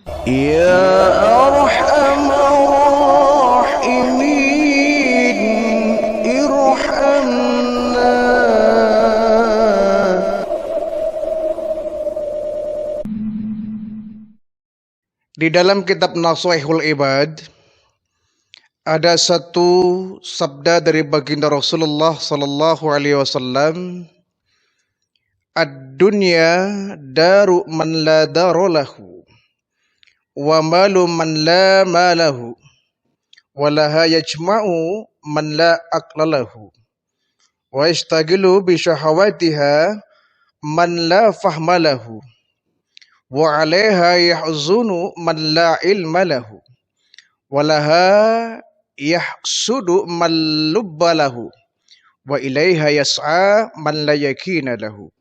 Ya Arhamar Rahimin, irhamna. Di dalam kitab Nashihul Ibad ada satu sabda dari baginda Rasulullah sallallahu alaihi wasallam, "Ad-dunya daru man la dara lahu, wa malu man la malahu, wa laha yajma'u man la aqla lahu, wa yastagilu bi syahawatiha man la fahma lahu, wa 'alaiha yahzunu man la ilma lahu, wa laha yahsudu man lubba lahu, wa ilaiha yas'a man la yakina lahu."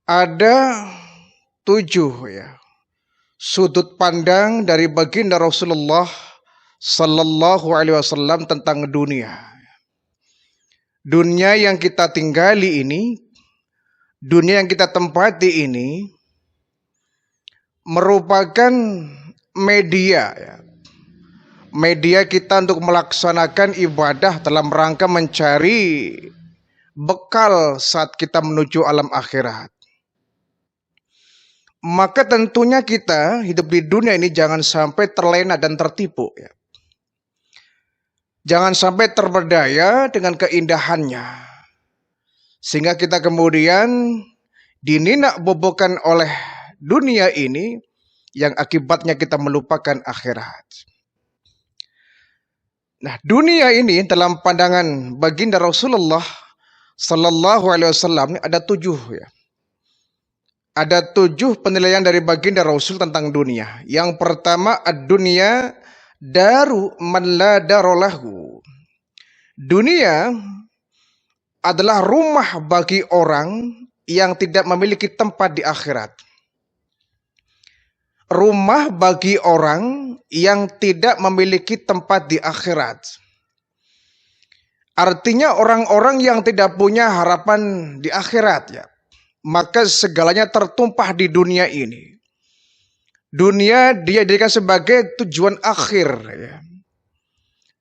Ada 7 sudut pandang dari baginda Rasulullah sallallahu alaihi wasallam tentang dunia. Dunia yang kita tinggali ini, dunia yang kita tempati ini merupakan media media kita untuk melaksanakan ibadah dalam rangka mencari bekal saat kita menuju alam akhirat. Maka tentunya kita hidup di dunia ini jangan sampai terlena dan tertipu. Jangan sampai terpedaya dengan keindahannya, sehingga kita kemudian dininak bobokan oleh dunia ini, yang akibatnya kita melupakan akhirat. Nah, dunia ini dalam pandangan baginda Rasulullah sallallahu alaihi wasallam ada 7 Ada 7 penilaian dari baginda Rasul tentang dunia. Yang pertama, ad-dunya daru man la darolahu. Dunia adalah rumah bagi orang yang tidak memiliki tempat di akhirat. Rumah bagi orang yang tidak memiliki tempat di akhirat. Artinya orang-orang yang tidak punya harapan di akhirat maka segalanya tertumpah di dunia ini. Dunia dia jadikan sebagai tujuan akhir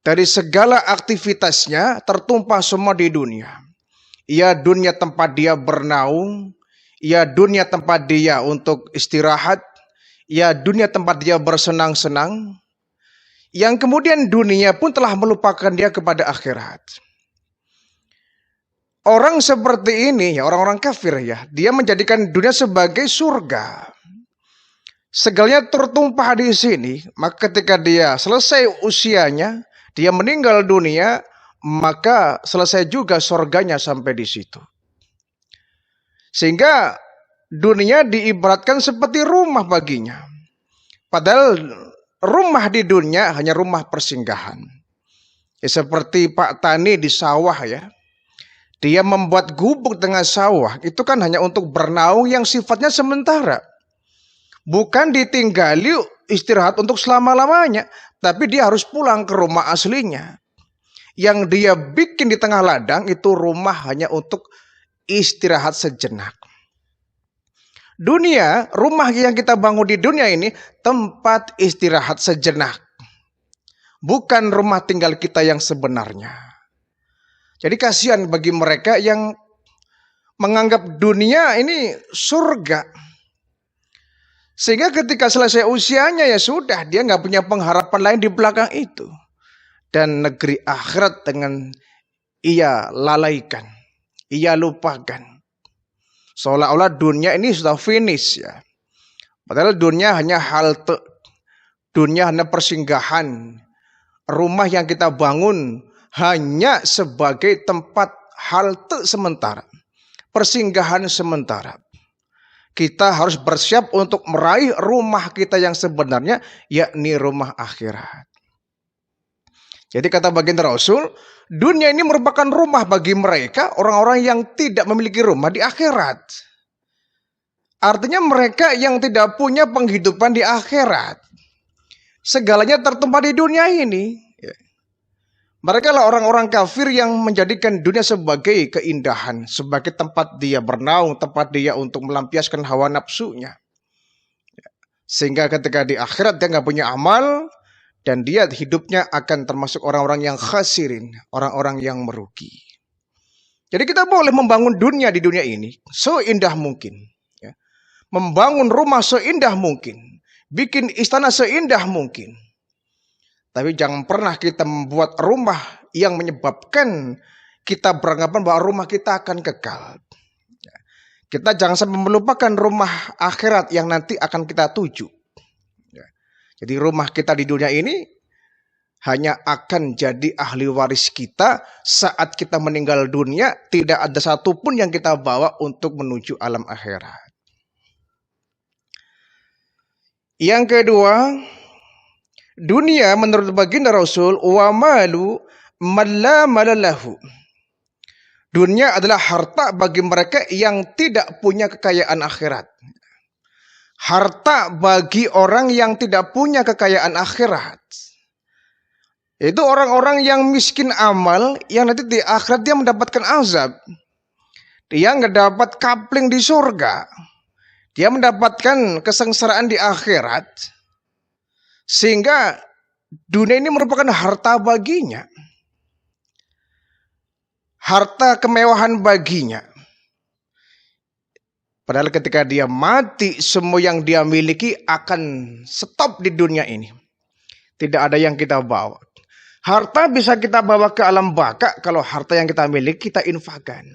Dari segala aktivitasnya tertumpah semua di dunia. Ya dunia tempat dia bernaung, ya dunia tempat dia untuk istirahat, ya dunia tempat dia bersenang-senang. Yang kemudian dunia pun telah melupakan dia kepada akhirat. Orang seperti ini orang-orang kafir dia menjadikan dunia sebagai surga. Segalanya tertumpah di sini, maka ketika dia selesai usianya, dia meninggal dunia, maka selesai juga surganya sampai di situ. Sehingga dunia diibaratkan seperti rumah baginya. Padahal rumah di dunia hanya rumah persinggahan. Seperti Pak Tani di sawah Dia membuat gubuk tengah sawah, itu kan hanya untuk bernaung yang sifatnya sementara. Bukan ditinggali istirahat untuk selama-lamanya, tapi dia harus pulang ke rumah aslinya. Yang dia bikin di tengah ladang itu rumah hanya untuk istirahat sejenak. Dunia, rumah yang kita bangun di dunia ini tempat istirahat sejenak. Bukan rumah tinggal kita yang sebenarnya. Jadi kasihan bagi mereka yang menganggap dunia ini surga. Sehingga ketika selesai usianya sudah, dia nggak punya pengharapan lain di belakang itu. Dan negeri akhirat dengan ia lalaikan, ia lupakan. Seolah-olah dunia ini sudah finish Padahal dunia hanya halte, dunia hanya persinggahan. Rumah yang kita bangun hanya sebagai tempat halte sementara, persinggahan sementara. Kita harus bersiap untuk meraih rumah kita yang sebenarnya, yakni rumah akhirat. Jadi kata baginda Rasul, dunia ini merupakan rumah bagi mereka, orang-orang yang tidak memiliki rumah di akhirat. Artinya mereka yang tidak punya penghidupan di akhirat. Segalanya tertumpah di dunia ini. Mereka lah orang-orang kafir yang menjadikan dunia sebagai keindahan, sebagai tempat dia bernaung, tempat dia untuk melampiaskan hawa nafsunya. Sehingga ketika di akhirat dia nggak punya amal, dan dia hidupnya akan termasuk orang-orang yang khasirin, orang-orang yang merugi. Jadi kita boleh membangun dunia di dunia ini seindah mungkin. Ya. Membangun rumah seindah mungkin. Bikin istana seindah mungkin. Tapi jangan pernah kita membuat rumah yang menyebabkan kita beranggapan bahwa rumah kita akan kekal. Kita jangan sampai melupakan rumah akhirat yang nanti akan kita tuju. Jadi rumah kita di dunia ini hanya akan jadi ahli waris kita saat kita meninggal dunia. Tidak ada satupun yang kita bawa untuk menuju alam akhirat. Yang kedua, dunia menurut baginda Rasul, wa malu man la malalahu. Dunia adalah harta bagi mereka yang tidak punya kekayaan akhirat. Harta bagi orang yang tidak punya kekayaan akhirat. Itu orang-orang yang miskin amal, yang nanti di akhirat dia mendapatkan azab. Dia nggak dapat kapling di surga. Dia mendapatkan kesengsaraan di akhirat. Sehingga dunia ini merupakan harta baginya. Harta kemewahan baginya. Padahal ketika dia mati, semua yang dia miliki akan stop di dunia ini. Tidak ada yang kita bawa. Harta bisa kita bawa ke alam baka kalau harta yang kita miliki kita infakkan.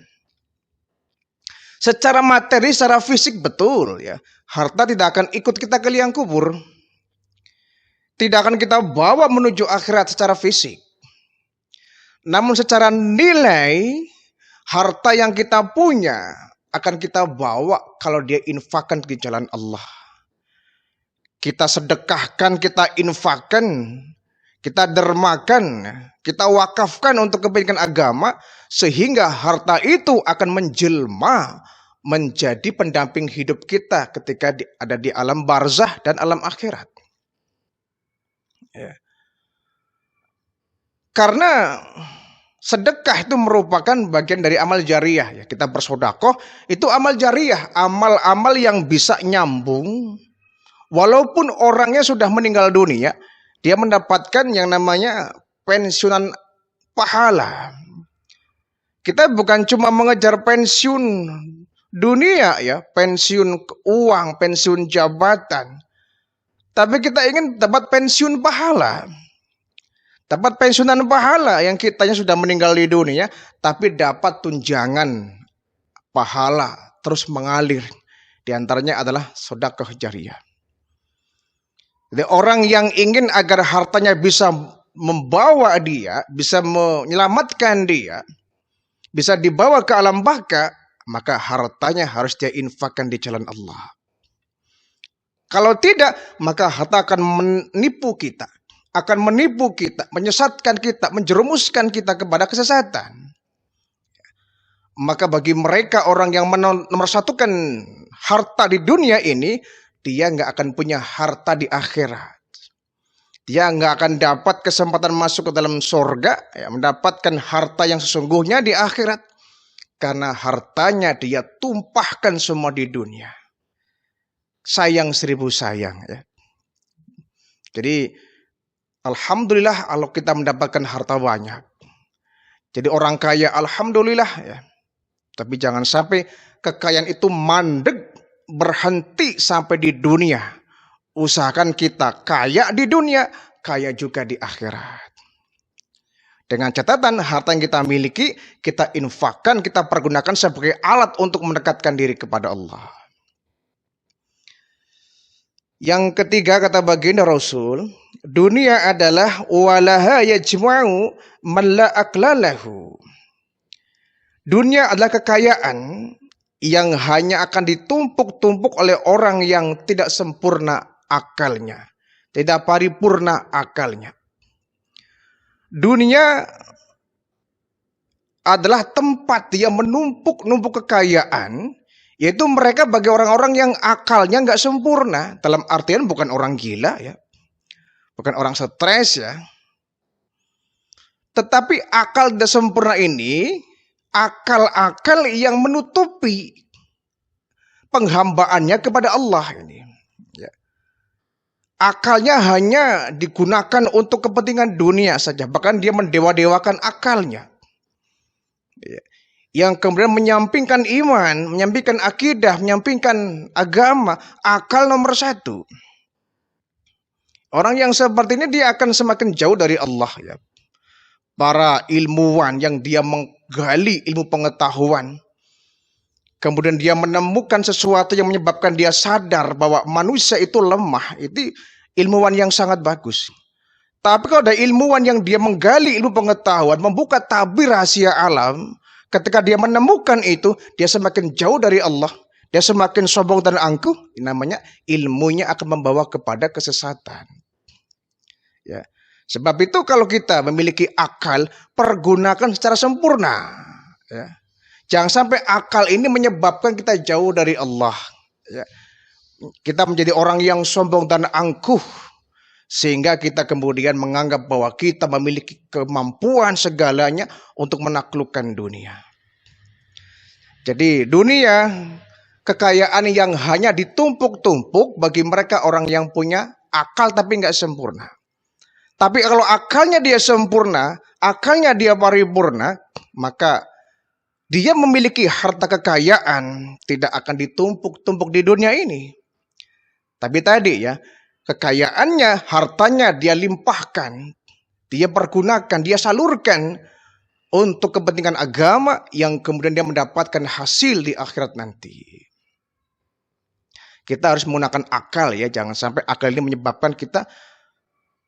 Secara materi, secara fisik betul ya. Harta tidak akan ikut kita ke liang kubur. Tidak akan kita bawa menuju akhirat secara fisik. Namun secara nilai, harta yang kita punya akan kita bawa kalau dia infakkan di jalan Allah. Kita sedekahkan, kita infakkan, kita dermakan, kita wakafkan untuk kepentingan agama, sehingga harta itu akan menjelma menjadi pendamping hidup kita ketika ada di alam barzah dan alam akhirat. Ya. Karena sedekah itu merupakan bagian dari amal jariah. Ya, kita bersedekah itu amal jariah, amal-amal yang bisa nyambung. Walaupun orangnya sudah meninggal dunia, dia mendapatkan yang namanya pensiunan pahala. Kita bukan cuma mengejar pensiun dunia ya, pensiun uang, pensiun jabatan. Tapi kita ingin dapat pensiun pahala. Dapat pensiunan pahala yang kitanya sudah meninggal di dunia, tapi dapat tunjangan pahala terus mengalir. Di antaranya adalah sedekah jariyah. Jadi orang yang ingin agar hartanya bisa membawa dia, bisa menyelamatkan dia, bisa dibawa ke alam baka, maka hartanya harus dia infakkan di jalan Allah. Kalau tidak, maka harta akan menipu kita. Akan menipu kita, menyesatkan kita, menjerumuskan kita kepada kesesatan. Maka bagi mereka orang yang menomorsatukan harta di dunia ini, dia nggak akan punya harta di akhirat. Dia nggak akan dapat kesempatan masuk ke dalam surga, ya, mendapatkan harta yang sesungguhnya di akhirat. Karena hartanya dia tumpahkan semua di dunia. Sayang 1000 sayang. Ya. Jadi alhamdulillah kalau kita mendapatkan harta banyak. Jadi orang kaya alhamdulillah ya. Tapi jangan sampai kekayaan itu mandek berhenti sampai di dunia. Usahakan kita kaya di dunia, kaya juga di akhirat. Dengan catatan harta yang kita miliki, kita infakkan, kita pergunakan sebagai alat untuk mendekatkan diri kepada Allah. Yang ketiga kata baginda Rasul, dunia adalah walaha yajma'u man la aqlalahu. Dunia adalah kekayaan yang hanya akan ditumpuk-tumpuk oleh orang yang tidak sempurna akalnya, tidak paripurna akalnya. Dunia adalah tempat yang menumpuk-numpuk kekayaan, yaitu mereka bagi orang-orang yang akalnya nggak sempurna. Dalam artian bukan orang gila ya, bukan orang stres ya. Tetapi akal tidak sempurna ini, akal-akal yang menutupi penghambaannya kepada Allah ini. Ya. akalnya hanya digunakan untuk kepentingan dunia saja. Bahkan dia mendewa-dewakan akalnya. Yang kemudian menyampingkan iman, menyampingkan akidah, menyampingkan agama, akal nomor satu. Orang yang seperti ini dia akan semakin jauh dari Allah ya. Para ilmuwan yang dia menggali ilmu pengetahuan, kemudian dia menemukan sesuatu yang menyebabkan dia sadar bahwa manusia itu lemah, itu ilmuwan yang sangat bagus. Tapi kalau ada ilmuwan yang dia menggali ilmu pengetahuan, membuka tabir rahasia alam, ketika dia menemukan itu, dia semakin jauh dari Allah, dia semakin sombong dan angkuh, namanya ilmunya akan membawa kepada kesesatan. Ya. Sebab itu kalau kita memiliki akal, pergunakan secara sempurna. Ya. Jangan sampai akal ini menyebabkan kita jauh dari Allah. Ya. Kita menjadi orang yang sombong dan angkuh, sehingga kita kemudian menganggap bahwa kita memiliki kemampuan segalanya untuk menaklukkan dunia. Jadi dunia, kekayaan yang hanya ditumpuk-tumpuk bagi mereka orang yang punya akal tapi nggak sempurna. Tapi kalau akalnya dia sempurna, akalnya dia paripurna, maka dia memiliki harta kekayaan, tidak akan ditumpuk-tumpuk di dunia ini. Tapi tadi ya, kekayaannya, hartanya dia limpahkan, dia pergunakan, dia salurkan untuk kepentingan agama yang kemudian dia mendapatkan hasil di akhirat nanti. Kita harus menggunakan akal ya, jangan sampai akal ini menyebabkan kita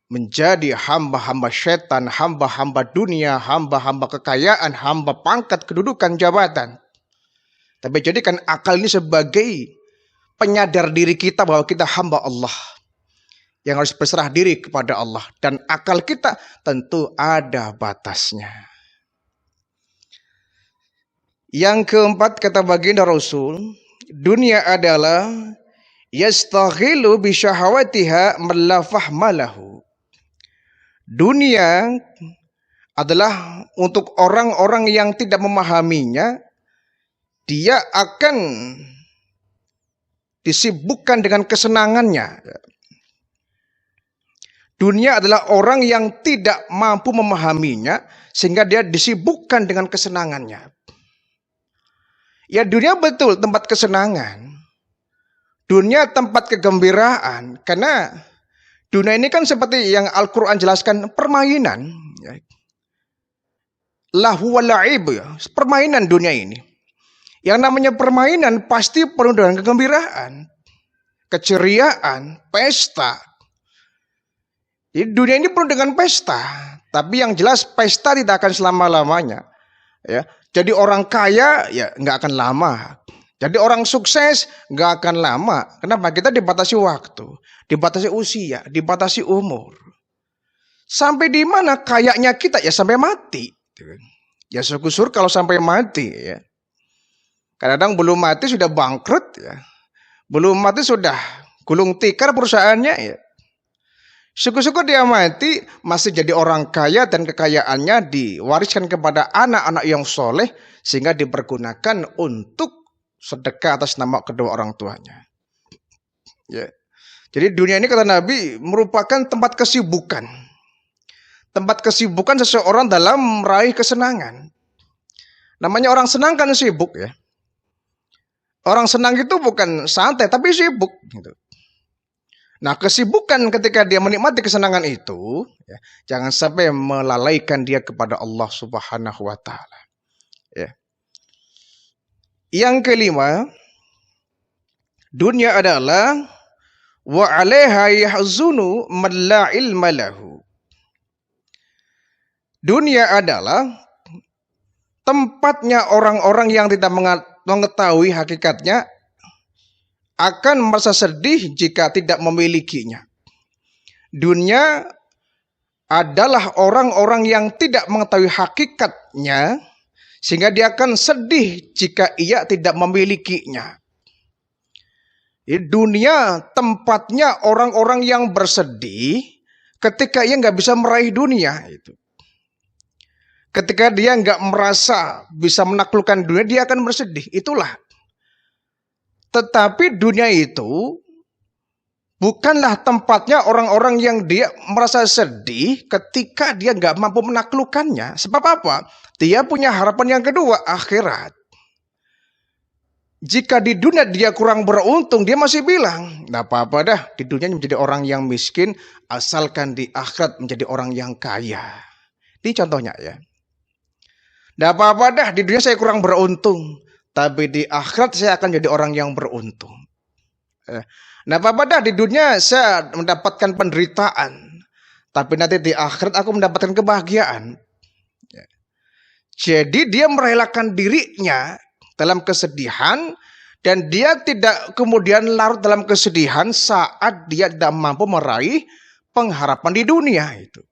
menjadi hamba-hamba setan, hamba-hamba dunia, hamba-hamba kekayaan, hamba pangkat, kedudukan, jabatan. Tapi jadikan akal ini sebagai penyadar diri kita bahwa kita hamba Allah yang harus berserah diri kepada Allah, dan akal kita tentu ada batasnya. Yang keempat, kata baginda Rasul, dunia adalah yastaghilu bi syahawatiha mallafah malahu. Dunia adalah untuk orang-orang yang tidak memahaminya, dia akan disibukkan dengan kesenangannya. Dunia adalah orang yang tidak mampu memahaminya, sehingga dia disibukkan dengan kesenangannya. Ya, dunia betul tempat kesenangan. Dunia tempat kegembiraan. Karena dunia ini kan seperti yang Al-Quran jelaskan, permainan. Lahu wa la'ib, permainan dunia ini. Yang namanya permainan pasti penuh dengan kegembiraan, keceriaan, pesta. Jadi dunia ini penuh dengan pesta, tapi yang jelas pesta tidak akan selama-lamanya. Ya, jadi orang kaya ya nggak akan lama. Jadi orang sukses nggak akan lama. Kenapa? Kita dibatasi waktu, dibatasi usia, dibatasi umur. Sampai di mana kayanya kita? Ya sampai mati. Ya syukur kalau sampai mati ya. Kadang-kadang belum mati sudah bangkrut ya. Belum mati sudah gulung tikar perusahaannya ya. Syukur-syukur dia mati masih jadi orang kaya dan kekayaannya diwariskan kepada anak-anak yang soleh sehingga dipergunakan untuk sedekah atas nama kedua orang tuanya. Ya. Jadi dunia ini kata Nabi merupakan tempat kesibukan. Tempat kesibukan seseorang dalam meraih kesenangan. Namanya orang senang kan sibuk ya. Orang senang itu bukan santai tapi sibuk gitu. Nah, kesibukan ketika dia menikmati kesenangan itu, ya, jangan sampai melalaikan dia kepada Allah Subhanahu wa taala. Ya. Yang kelima, dunia adalah wa 'alaiha yahzunu man la ilma lahu. Dunia adalah tempatnya orang-orang yang tidak mengetahui hakikatnya akan merasa sedih jika tidak memilikinya. Dunia adalah orang-orang yang tidak mengetahui hakikatnya, sehingga dia akan sedih jika ia tidak memilikinya. Dunia tempatnya orang-orang yang bersedih ketika ia nggak bisa meraih dunia itu. Ketika dia nggak merasa bisa menaklukkan dunia, dia akan bersedih. Itulah. Tetapi dunia itu bukanlah tempatnya orang-orang yang dia merasa sedih ketika dia nggak mampu menaklukkannya. Sebab apa? Dia punya harapan yang kedua, akhirat. Jika di dunia dia kurang beruntung, dia masih bilang, nggak apa-apa dah, di dunia menjadi orang yang miskin, asalkan di akhirat menjadi orang yang kaya. Ini contohnya ya. Nggak apa-apa dah, di dunia saya kurang beruntung, tapi di akhirat saya akan jadi orang yang beruntung. Nah, apa-apa dah, di dunia saya mendapatkan penderitaan, tapi nanti di akhirat aku mendapatkan kebahagiaan. Jadi dia merelakan dirinya dalam kesedihan, dan dia tidak kemudian larut dalam kesedihan saat dia tidak mampu meraih pengharapan di dunia itu.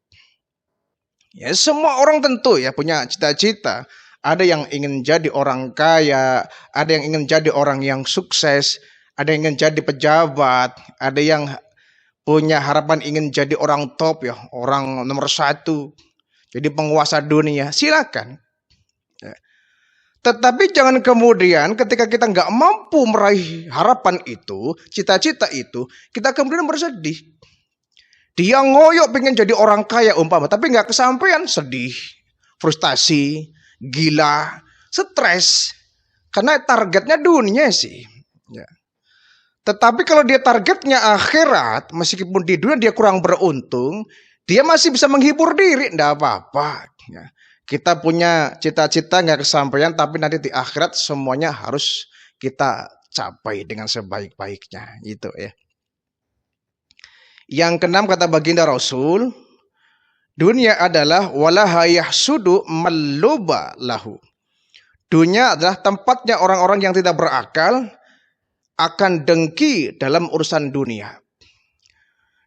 Ya, semua orang tentu ya punya cita-cita. Ada yang ingin jadi orang kaya, ada yang ingin jadi orang yang sukses, ada yang ingin jadi pejabat, ada yang punya harapan ingin jadi orang top ya, orang nomor 1, jadi penguasa dunia. Silakan. Ya. Tetapi jangan kemudian ketika kita nggak mampu meraih harapan itu, cita-cita itu, kita kemudian bersedih. Dia ngoyok pengen jadi orang kaya umpama, tapi nggak kesampaian, sedih, frustasi, gila, stres, karena targetnya dunia sih. Ya. Tetapi kalau dia targetnya akhirat, meskipun di dunia dia kurang beruntung, dia masih bisa menghibur diri, nggak apa-apa. Ya. Kita punya cita-cita nggak kesampaian, tapi nanti di akhirat semuanya harus kita capai dengan sebaik-baiknya, gitu ya. Yang keenam kata baginda Rasul, dunia adalah walaha yahsudu malluba lahu. Dunia adalah tempatnya orang-orang yang tidak berakal akan dengki dalam urusan dunia.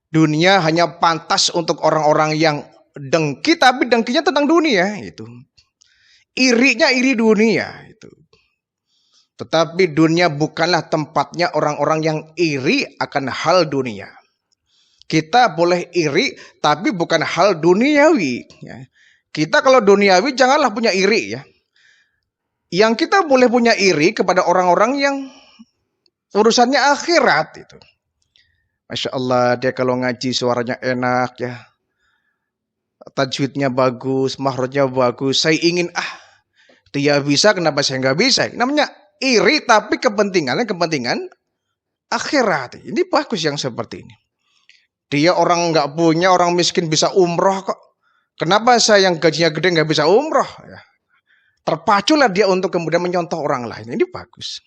Dunia hanya pantas untuk orang-orang yang dengki, tapi dengkinya tentang dunia itu. Irinya iri dunia itu. Tetapi dunia bukanlah tempatnya orang-orang yang iri akan hal dunia. Kita boleh iri, tapi bukan hal duniawi. Ya. Kita kalau duniawi janganlah punya iri ya. Yang kita boleh punya iri kepada orang-orang yang urusannya akhirat itu. Masya Allah, dia kalau ngaji suaranya enak ya. Tajwidnya bagus, mahrojnya bagus. Saya ingin dia bisa, kenapa saya nggak bisa? Namanya iri, tapi kepentingan akhirat. Ini bagus yang seperti ini. Dia orang nggak punya, orang miskin bisa umroh kok. Kenapa saya yang gajinya gede nggak bisa umroh? Ya. Terpaculah dia untuk kemudian menyontoh orang lain. Ini bagus.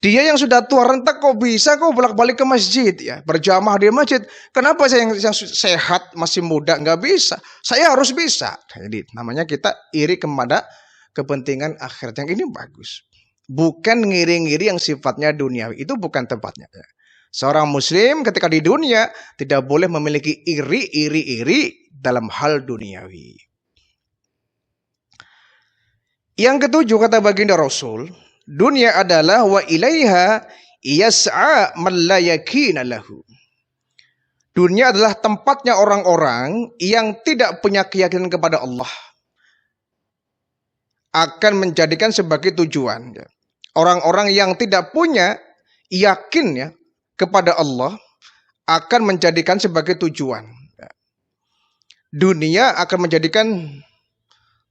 Dia yang sudah tua renta kok bisa kok bolak-balik ke masjid ya, berjamaah di masjid. Kenapa saya yang sehat masih muda nggak bisa? Saya harus bisa. Jadi namanya kita iri kepada kepentingan akhirat. Yang ini bagus. Bukan ngiri-ngiri yang sifatnya duniawi. Itu bukan tempatnya ya. Seorang muslim ketika di dunia tidak boleh memiliki iri dalam hal duniawi. Yang ketujuh kata baginda Rasul, dunia adalah wa ilaiha yas'a man la yakina lahu. Dunia adalah tempatnya orang-orang yang tidak punya keyakinan kepada Allah. Akan menjadikan sebagai tujuan. Orang-orang yang tidak punya yakin ya kepada Allah akan menjadikan sebagai tujuan. Dunia akan menjadikan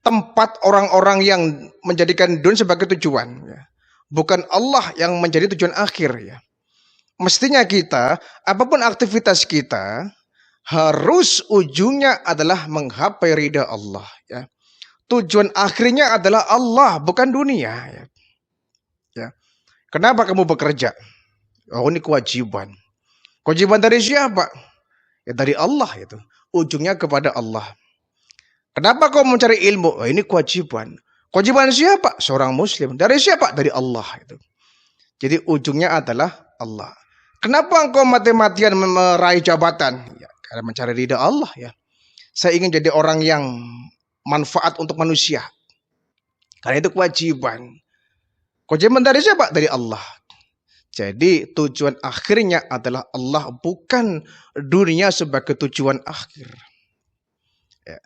tempat orang-orang yang menjadikan dunia sebagai tujuan. Bukan Allah yang menjadi tujuan akhir. Mestinya kita, apapun aktivitas kita, harus ujungnya adalah menggapai ridha Allah. Tujuan akhirnya adalah Allah, bukan dunia. Kenapa kamu bekerja? Oh, ini kewajiban. Kewajiban dari siapa? Ya dari Allah itu. Ujungnya kepada Allah. Kenapa kau mencari ilmu? Oh, ini kewajiban. Kewajiban siapa? Seorang muslim. Dari siapa? Dari Allah itu. Jadi ujungnya adalah Allah. Kenapa engkau mati-matian meraih jabatan? Ya, karena mencari ridha Allah ya. Saya ingin jadi orang yang manfaat untuk manusia. Karena itu kewajiban. Kewajiban dari siapa? Dari Allah. Jadi tujuan akhirnya adalah Allah, bukan dunia sebagai tujuan akhir. Ya.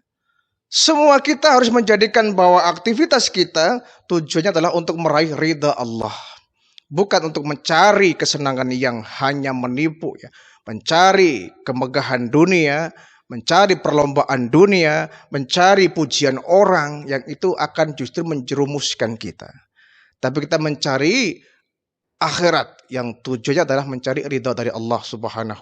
Semua kita harus menjadikan bahwa aktivitas kita tujuannya adalah untuk meraih ridha Allah. Bukan untuk mencari kesenangan yang hanya menipu. Ya. mencari kemegahan dunia, mencari perlombaan dunia, mencari pujian orang, yang itu akan justru menjerumuskan kita. Tapi kita mencari akhirat yang tujuannya adalah mencari ridha dari Allah Subhanahu